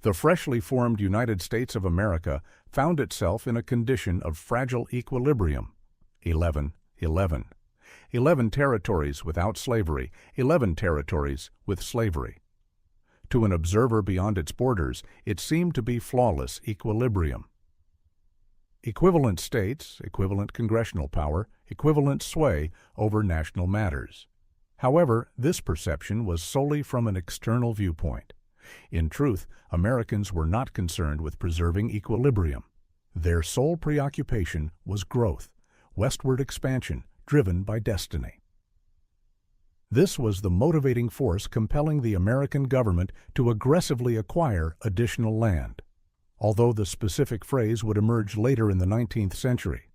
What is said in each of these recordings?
The freshly formed United States of America found itself in a condition of fragile equilibrium. 11-11. 11 territories without slavery, 11 territories with slavery. To an observer beyond its borders, it seemed to be flawless equilibrium. Equivalent states, equivalent congressional power, equivalent sway over national matters. However, this perception was solely from an external viewpoint. In truth, Americans were not concerned with preserving equilibrium. Their sole preoccupation was growth, westward expansion, driven by destiny. This was the motivating force compelling the American government to aggressively acquire additional land. Although the specific phrase would emerge later in the 19th century,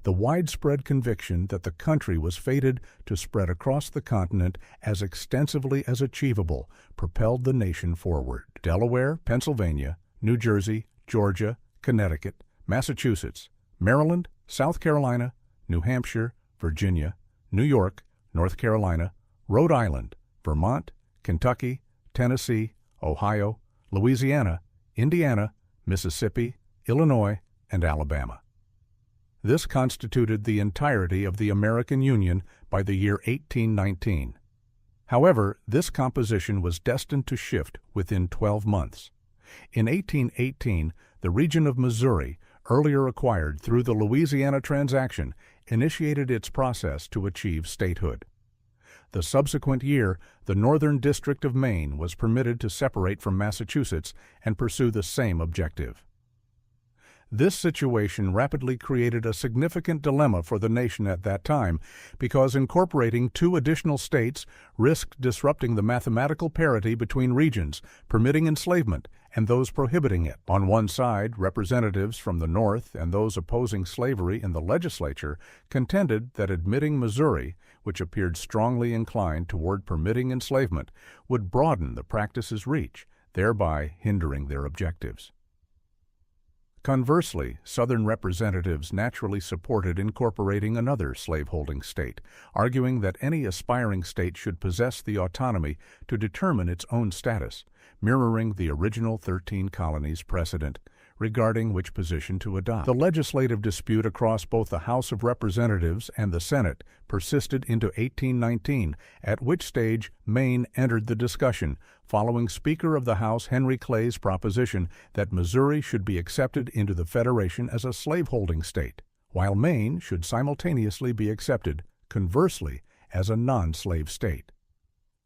the widespread conviction that the country was fated to spread across the continent as extensively as achievable propelled the nation forward. Delaware, Pennsylvania, New Jersey, Georgia, Connecticut, Massachusetts, Maryland, South Carolina, New Hampshire, Virginia, New York, North Carolina, Rhode Island, Vermont, Kentucky, Tennessee, Ohio, Louisiana, Indiana, Mississippi, Illinois, and Alabama. This constituted the entirety of the American Union by the year 1819. However, this composition was destined to shift within 12 months. In 1818, the region of Missouri, earlier acquired through the Louisiana transaction, initiated its process to achieve statehood. The subsequent year, the Northern District of Maine was permitted to separate from Massachusetts and pursue the same objective. This situation rapidly created a significant dilemma for the nation at that time because incorporating two additional states risked disrupting the mathematical parity between regions permitting enslavement and those prohibiting it. On one side, representatives from the North and those opposing slavery in the legislature contended that admitting Missouri, which appeared strongly inclined toward permitting enslavement, would broaden the practice's reach, thereby hindering their objectives. Conversely, Southern representatives naturally supported incorporating another slaveholding state, arguing that any aspiring state should possess the autonomy to determine its own status, mirroring the original 13 colonies precedent regarding which position to adopt. The legislative dispute across both the House of Representatives and the Senate persisted into 1819, at which stage Maine entered the discussion, following Speaker of the House Henry Clay's proposition that Missouri should be accepted into the Federation as a slaveholding state, while Maine should simultaneously be accepted, conversely, as a non-slave state.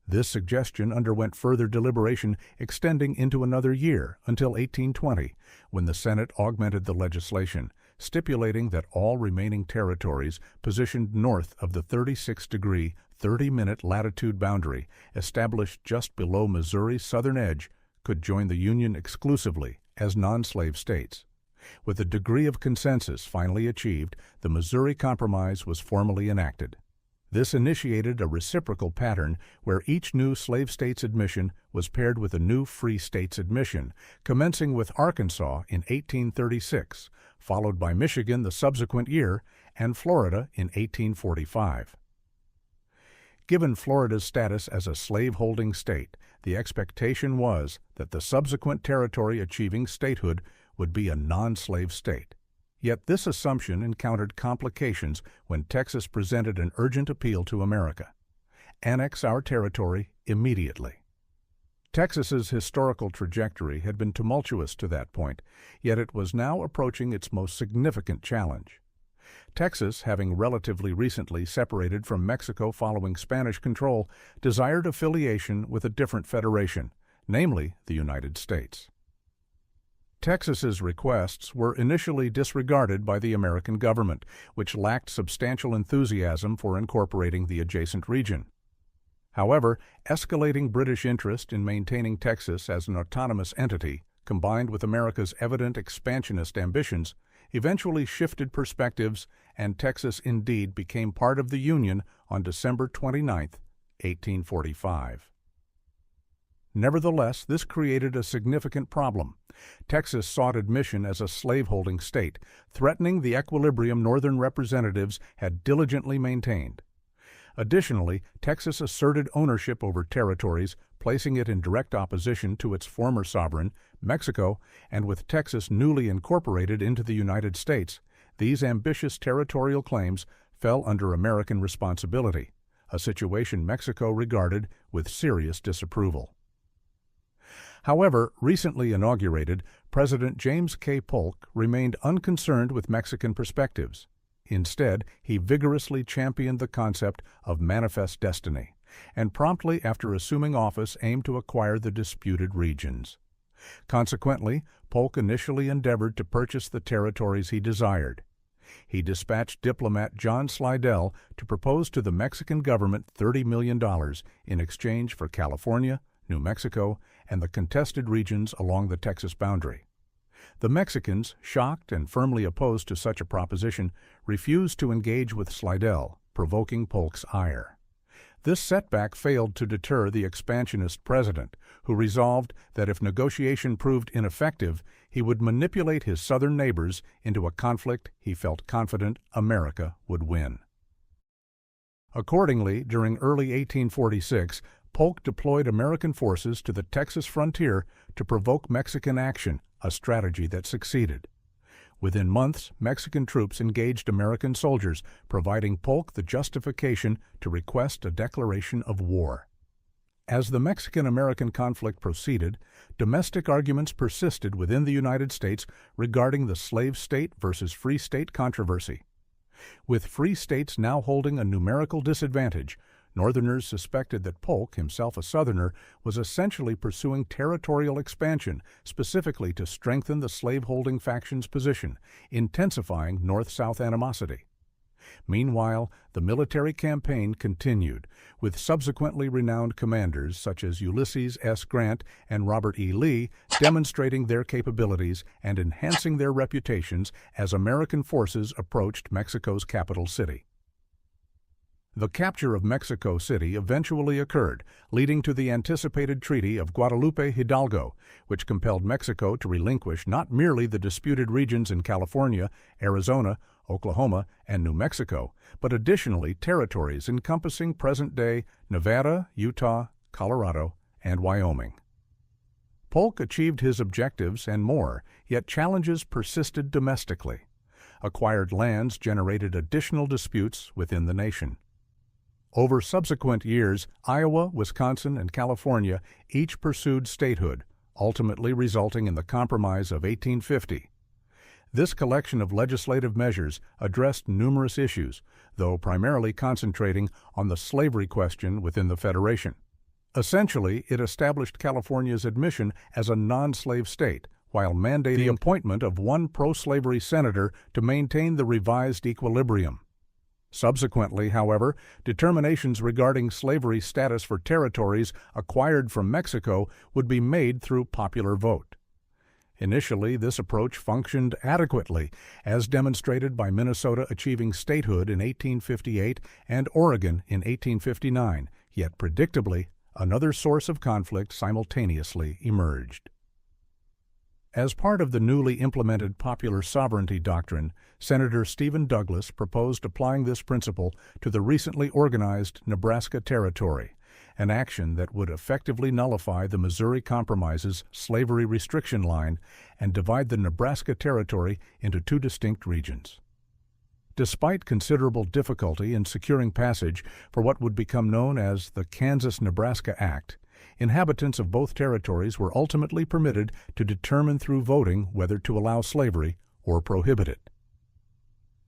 This suggestion underwent further deliberation extending into another year until 1820, when the Senate augmented the legislation, stipulating that all remaining territories positioned north of the 36-degree, 30-minute latitude boundary established just below Missouri's southern edge could join the Union exclusively as non-slave states. With a degree of consensus finally achieved, the Missouri Compromise was formally enacted. This initiated a reciprocal pattern where each new slave state's admission was paired with a new free state's admission, commencing with Arkansas in 1836, followed by Michigan the subsequent year, and Florida in 1845. Given Florida's status as a slave-holding state, the expectation was that the subsequent territory achieving statehood would be a non-slave state. Yet this assumption encountered complications when Texas presented an urgent appeal to America: annex our territory immediately. Texas's historical trajectory had been tumultuous to that point, yet it was now approaching its most significant challenge. Texas, having relatively recently separated from Mexico following Spanish control, desired affiliation with a different federation, namely the United States. Texas's requests were initially disregarded by the American government, which lacked substantial enthusiasm for incorporating the adjacent region. However, escalating British interest in maintaining Texas as an autonomous entity, combined with America's evident expansionist ambitions, eventually shifted perspectives, and Texas indeed became part of the Union on December 29, 1845. Nevertheless, this created a significant problem. Texas sought admission as a slaveholding state, threatening the equilibrium Northern representatives had diligently maintained. Additionally, Texas asserted ownership over territories placing it in direct opposition to its former sovereign, Mexico, and with Texas newly incorporated into the United States, these ambitious territorial claims fell under American responsibility, a situation Mexico regarded with serious disapproval. However, recently inaugurated, President James K. Polk remained unconcerned with Mexican perspectives. Instead, he vigorously championed the concept of manifest destiny, and promptly after assuming office aimed to acquire the disputed regions. Consequently, Polk initially endeavored to purchase the territories he desired. He dispatched diplomat John Slidell to propose to the Mexican government $30 million in exchange for California, New Mexico, and the contested regions along the Texas boundary. The Mexicans, shocked and firmly opposed to such a proposition, refused to engage with Slidell, provoking Polk's ire. This setback failed to deter the expansionist president, who resolved that if negotiation proved ineffective, he would manipulate his southern neighbors into a conflict he felt confident America would win. Accordingly, during early 1846, Polk deployed American forces to the Texas frontier to provoke Mexican action, a strategy that succeeded. Within months, Mexican troops engaged American soldiers, providing Polk the justification to request a declaration of war. As the Mexican-American conflict proceeded, domestic arguments persisted within the United States regarding the slave state versus free state controversy. With free states now holding a numerical disadvantage, Northerners suspected that Polk, himself a Southerner, was essentially pursuing territorial expansion, specifically to strengthen the slaveholding faction's position, intensifying North-South animosity. Meanwhile, the military campaign continued, with subsequently renowned commanders such as Ulysses S. Grant and Robert E. Lee demonstrating their capabilities and enhancing their reputations as American forces approached Mexico's capital city. The capture of Mexico City eventually occurred, leading to the anticipated Treaty of Guadalupe Hidalgo, which compelled Mexico to relinquish not merely the disputed regions in California, Arizona, Oklahoma, and New Mexico, but additionally territories encompassing present-day Nevada, Utah, Colorado, and Wyoming. Polk achieved his objectives and more, yet challenges persisted domestically. Acquired lands generated additional disputes within the nation. Over subsequent years, Iowa, Wisconsin, and California each pursued statehood, ultimately resulting in the Compromise of 1850. This collection of legislative measures addressed numerous issues, though primarily concentrating on the slavery question within the Federation. Essentially, it established California's admission as a non-slave state, while mandating the appointment of one pro-slavery senator to maintain the revised equilibrium. Subsequently, however, determinations regarding slavery status for territories acquired from Mexico would be made through popular vote. Initially, this approach functioned adequately, as demonstrated by Minnesota achieving statehood in 1858 and Oregon in 1859, yet predictably, another source of conflict simultaneously emerged. As part of the newly implemented popular sovereignty doctrine, Senator Stephen Douglas proposed applying this principle to the recently organized Nebraska Territory, an action that would effectively nullify the Missouri Compromise's slavery restriction line and divide the Nebraska Territory into two distinct regions. Despite considerable difficulty in securing passage for what would become known as the Kansas-Nebraska Act, inhabitants of both territories were ultimately permitted to determine through voting whether to allow slavery or prohibit it.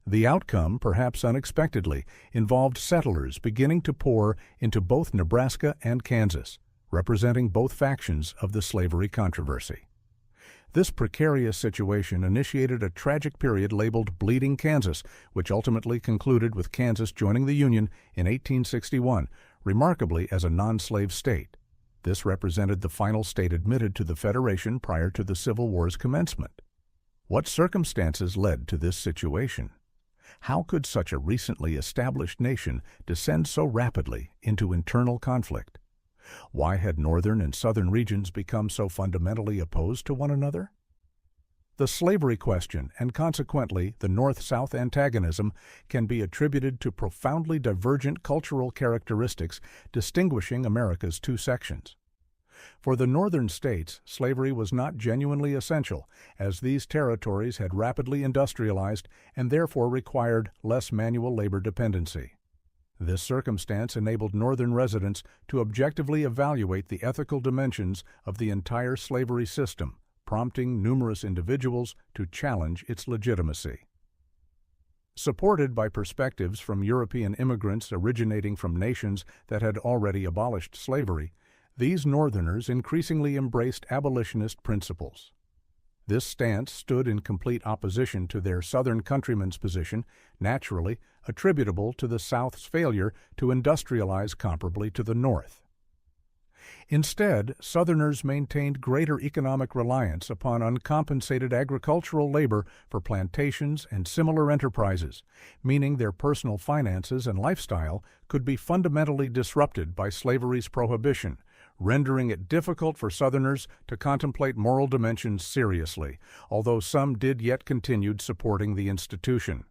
The outcome, perhaps unexpectedly, involved settlers beginning to pour into both Nebraska and Kansas, representing both factions of the slavery controversy. This precarious situation initiated a tragic period labeled Bleeding Kansas, which ultimately concluded with Kansas joining the Union in 1861, remarkably as a non-slave state. This represented the final state admitted to the Federation prior to the Civil War's commencement. What circumstances led to this situation? How could such a recently established nation descend so rapidly into internal conflict? Why had northern and southern regions become so fundamentally opposed to one another? The slavery question, and consequently the North-South antagonism, can be attributed to profoundly divergent cultural characteristics distinguishing America's two sections. For the northern states, slavery was not genuinely essential, as these territories had rapidly industrialized and therefore required less manual labor dependency. This circumstance enabled northern residents to objectively evaluate the ethical dimensions of the entire slavery system, prompting numerous individuals to challenge its legitimacy. Supported by perspectives from European immigrants originating from nations that had already abolished slavery, these Northerners increasingly embraced abolitionist principles. This stance stood in complete opposition to their Southern countrymen's position, naturally attributable to the South's failure to industrialize comparably to the North. Instead, Southerners maintained greater economic reliance upon uncompensated agricultural labor for plantations and similar enterprises, meaning their personal finances and lifestyle could be fundamentally disrupted by slavery's prohibition, rendering it difficult for Southerners to contemplate moral dimensions seriously, although some did yet continued supporting the institution.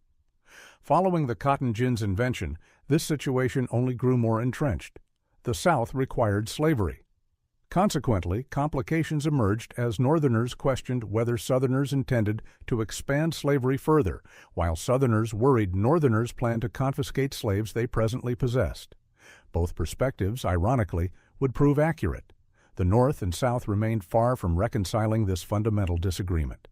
Following the cotton gin's invention, this situation only grew more entrenched. The South required slavery. Consequently, complications emerged as Northerners questioned whether Southerners intended to expand slavery further, while Southerners worried Northerners planned to confiscate slaves they presently possessed. Both perspectives, ironically, would prove accurate. The North and South remained far from reconciling this fundamental disagreement.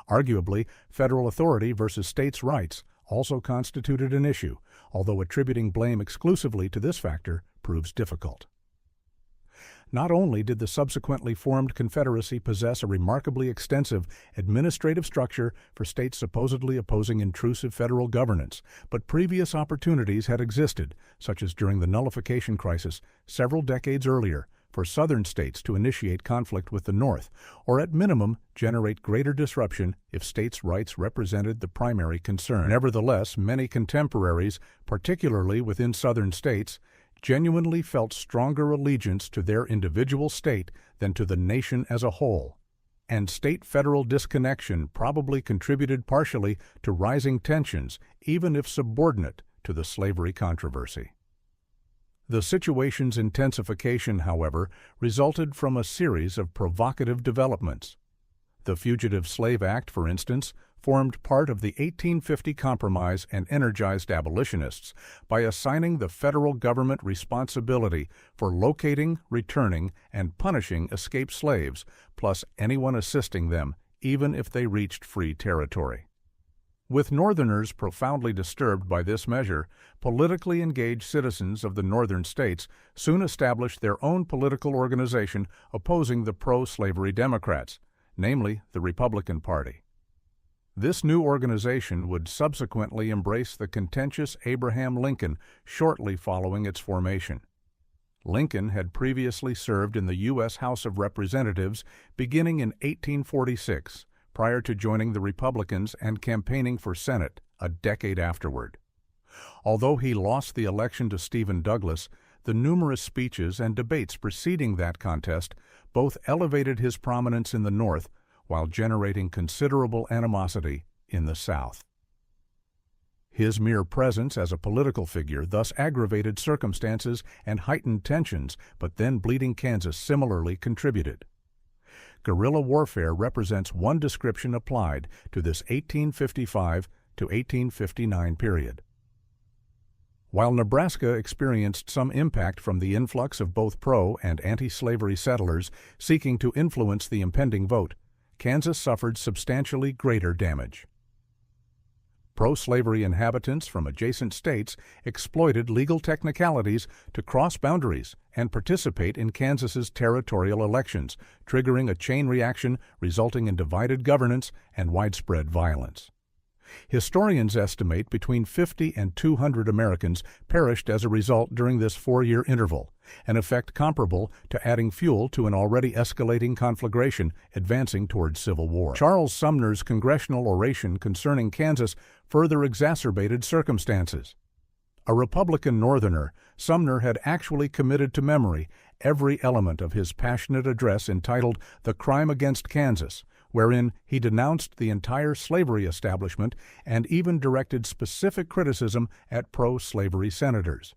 Arguably, federal authority versus states' rights also constituted an issue, although attributing blame exclusively to this factor proves difficult. Not only did the subsequently formed Confederacy possess a remarkably extensive administrative structure for states supposedly opposing intrusive federal governance, but previous opportunities had existed, such as during the nullification crisis several decades earlier, for Southern states to initiate conflict with the North, or at minimum generate greater disruption if states' rights represented the primary concern. Nevertheless, many contemporaries, particularly within Southern states, genuinely felt stronger allegiance to their individual state than to the nation as a whole, and state-federal disconnection probably contributed partially to rising tensions, even if subordinate to the slavery controversy. The situation's intensification, however, resulted from a series of provocative developments. The Fugitive Slave Act, for instance, formed part of the 1850 Compromise and energized abolitionists by assigning the federal government responsibility for locating, returning, and punishing escaped slaves, plus anyone assisting them, even if they reached free territory. With Northerners profoundly disturbed by this measure, politically engaged citizens of the Northern states soon established their own political organization opposing the pro-slavery Democrats, namely the Republican Party. This new organization would subsequently embrace the contentious Abraham Lincoln shortly following its formation. Lincoln had previously served in the U.S. House of Representatives beginning in 1846, prior to joining the Republicans and campaigning for Senate a decade afterward. Although he lost the election to Stephen Douglas, the numerous speeches and debates preceding that contest both elevated his prominence in the North while generating considerable animosity in the South. His mere presence as a political figure thus aggravated circumstances and heightened tensions, but then Bleeding Kansas similarly contributed. Guerrilla warfare represents one description applied to this 1855 to 1859 period. While Nebraska experienced some impact from the influx of both pro- and anti-slavery settlers seeking to influence the impending vote, Kansas suffered substantially greater damage. Pro-slavery inhabitants from adjacent states exploited legal technicalities to cross boundaries and participate in Kansas's territorial elections, triggering a chain reaction resulting in divided governance and widespread violence. Historians estimate between 50 and 200 Americans perished as a result during this 4-year interval, an effect comparable to adding fuel to an already escalating conflagration advancing toward civil war. Charles Sumner's congressional oration concerning Kansas further exacerbated circumstances. A Republican Northerner, Sumner had actually committed to memory every element of his passionate address entitled "The Crime Against Kansas," wherein he denounced the entire slavery establishment and even directed specific criticism at pro-slavery senators.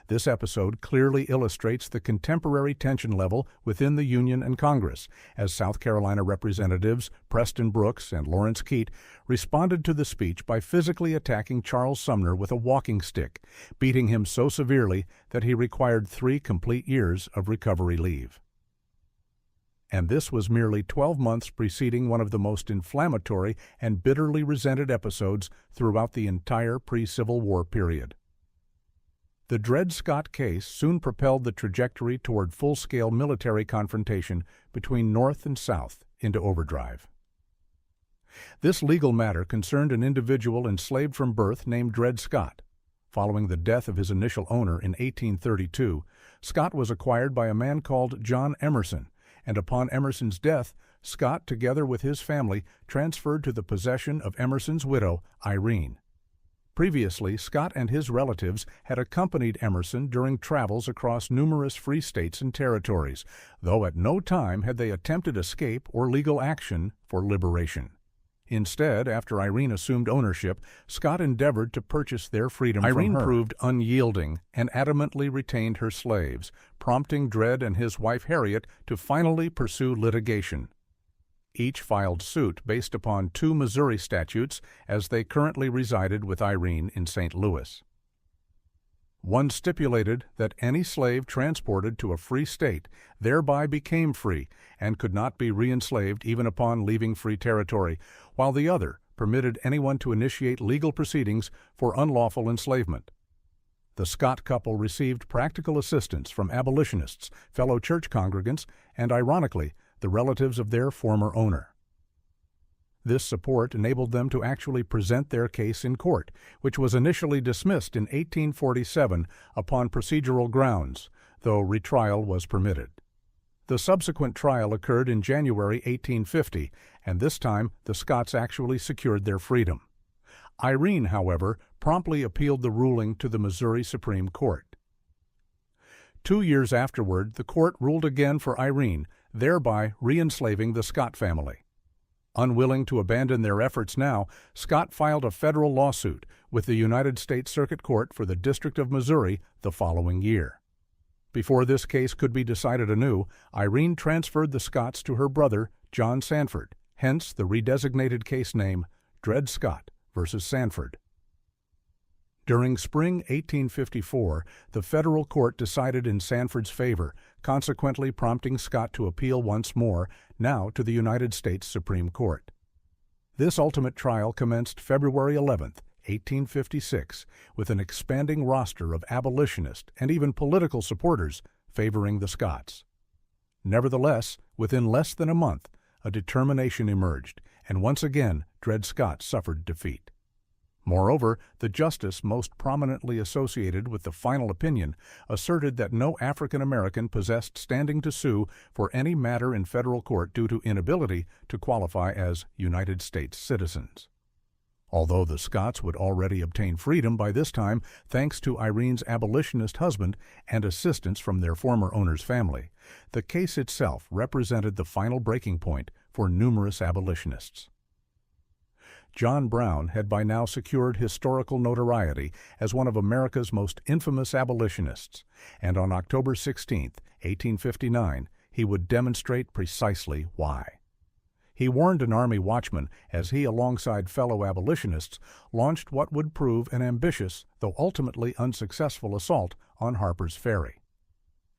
This episode clearly illustrates the contemporary tension level within the Union and Congress, as South Carolina Representatives Preston Brooks and Lawrence Keitt responded to the speech by physically attacking Charles Sumner with a walking stick, beating him so severely that he required 3 complete years of recovery leave. And this was merely 12 months preceding one of the most inflammatory and bitterly resented episodes throughout the entire pre-Civil War period. The Dred Scott case soon propelled the trajectory toward full-scale military confrontation between North and South into overdrive. This legal matter concerned an individual enslaved from birth named Dred Scott. Following the death of his initial owner in 1832, Scott was acquired by a man called John Emerson, and upon Emerson's death, Scott, together with his family, transferred to the possession of Emerson's widow, Irene. Previously, Scott and his relatives had accompanied Emerson during travels across numerous free states and territories, though at no time had they attempted escape or legal action for liberation. Instead, after Irene assumed ownership, Scott endeavored to purchase their freedom from her. Irene proved unyielding and adamantly retained her slaves, prompting Dred and his wife Harriet to finally pursue litigation. Each filed suit based upon 2 Missouri statutes, as they currently resided with Irene in St. Louis. One stipulated that any slave transported to a free state thereby became free and could not be reenslaved even upon leaving free territory, while the other permitted anyone to initiate legal proceedings for unlawful enslavement. The Scott couple received practical assistance from abolitionists, fellow church congregants, and, ironically, the relatives of their former owner. This support enabled them to actually present their case in court, which was initially dismissed in 1847 upon procedural grounds, though retrial was permitted. The subsequent trial occurred in January 1850, and this time the Scotts actually secured their freedom. Irene, however, promptly appealed the ruling to the Missouri Supreme Court. 2 years afterward, the court ruled again for Irene, thereby reenslaving the Scott family. Unwilling to abandon their efforts now, Scott filed a federal lawsuit with the United States Circuit Court for the District of Missouri the following year. Before this case could be decided anew, Irene transferred the Scotts to her brother, John Sanford, hence the redesignated case name Dred Scott v. Sanford. During spring 1854, the federal court decided in Sanford's favor, consequently prompting Scott to appeal once more, now to the United States Supreme Court. This ultimate trial commenced February 11, 1856, with an expanding roster of abolitionist and even political supporters favoring the Scotts. Nevertheless, within less than a month, a determination emerged, and once again Dred Scott suffered defeat. Moreover, the justice most prominently associated with the final opinion asserted that no African American possessed standing to sue for any matter in federal court due to inability to qualify as United States citizens. Although the Scotts would already obtain freedom by this time thanks to Irene's abolitionist husband and assistance from their former owner's family, the case itself represented the final breaking point for numerous abolitionists. John Brown had by now secured historical notoriety as one of America's most infamous abolitionists, and on October 16, 1859, he would demonstrate precisely why. He warned an Army watchman as he, alongside fellow abolitionists, launched what would prove an ambitious, though ultimately unsuccessful, assault on Harper's Ferry.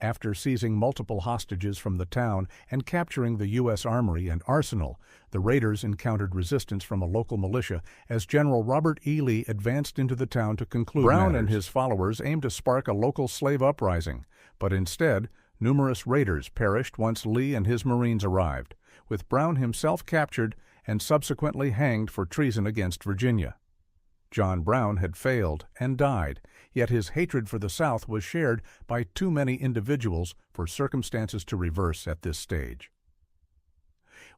After seizing multiple hostages from the town and capturing the U.S. Armory and Arsenal, the raiders encountered resistance from a local militia as General Robert E. Lee advanced into the town to conclude Brown and his followers aimed to spark a local slave uprising, but instead, numerous raiders perished once Lee and his Marines arrived, with Brown himself captured and subsequently hanged for treason against Virginia. John Brown had failed and died, yet his hatred for the South was shared by too many individuals for circumstances to reverse at this stage.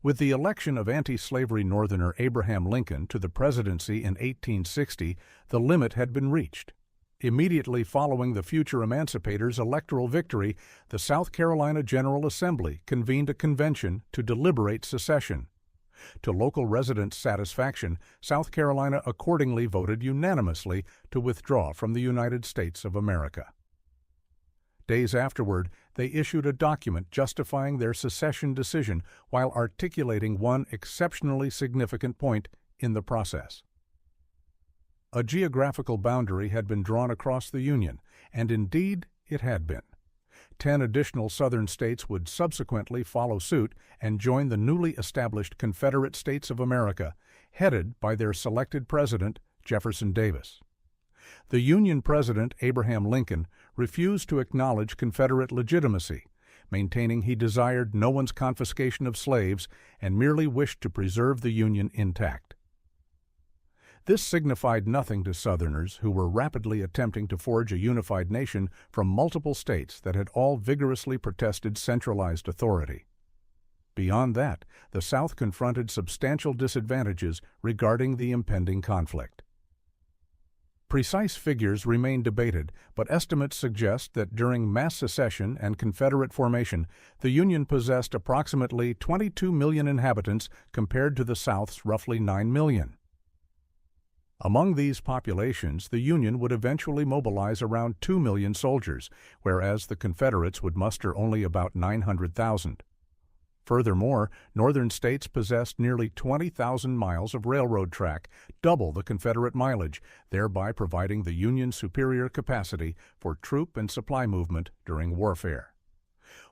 With the election of anti-slavery Northerner Abraham Lincoln to the presidency in 1860, the limit had been reached. Immediately following the future emancipators' electoral victory, the South Carolina General Assembly convened a convention to deliberate secession. To local residents' satisfaction, South Carolina accordingly voted unanimously to withdraw from the United States of America. Days afterward, they issued a document justifying their secession decision while articulating one exceptionally significant point in the process. A geographical boundary had been drawn across the Union, and indeed it had been. 10 additional Southern states would subsequently follow suit and join the newly established Confederate States of America, headed by their selected president, Jefferson Davis. The Union President, Abraham Lincoln, refused to acknowledge Confederate legitimacy, maintaining he desired no one's confiscation of slaves and merely wished to preserve the Union intact. This signified nothing to Southerners who were rapidly attempting to forge a unified nation from multiple states that had all vigorously protested centralized authority. Beyond that, the South confronted substantial disadvantages regarding the impending conflict. Precise figures remain debated, but estimates suggest that during mass secession and Confederate formation, the Union possessed approximately 22 million inhabitants compared to the South's roughly 9 million. Among these populations, the Union would eventually mobilize around 2 million soldiers, whereas the Confederates would muster only about 900,000. Furthermore, northern states possessed nearly 20,000 miles of railroad track, double the Confederate mileage, thereby providing the Union superior capacity for troop and supply movement during warfare.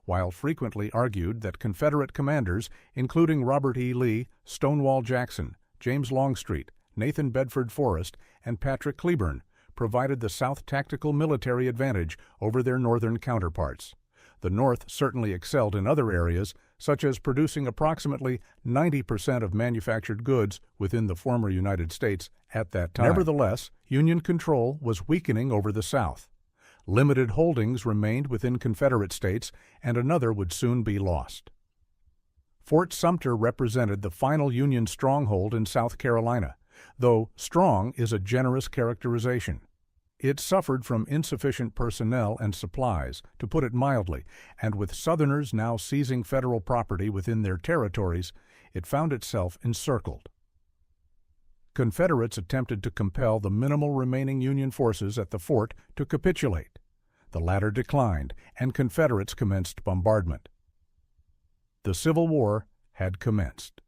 While frequently argued that Confederate commanders, including Robert E. Lee, Stonewall Jackson, James Longstreet, Nathan Bedford Forrest, and Patrick Cleburne, provided the South tactical military advantage over their northern counterparts, the North certainly excelled in other areas, such as producing approximately 90% of manufactured goods within the former United States at that time. Nevertheless, Union control was weakening over the South. Limited holdings remained within Confederate states, and another would soon be lost. Fort Sumter represented the final Union stronghold in South Carolina, though strong is a generous characterization. It suffered from insufficient personnel and supplies, to put it mildly, and with Southerners now seizing federal property within their territories, it found itself encircled. Confederates attempted to compel the minimal remaining Union forces at the fort to capitulate. The latter declined, and Confederates commenced bombardment. The Civil War had commenced.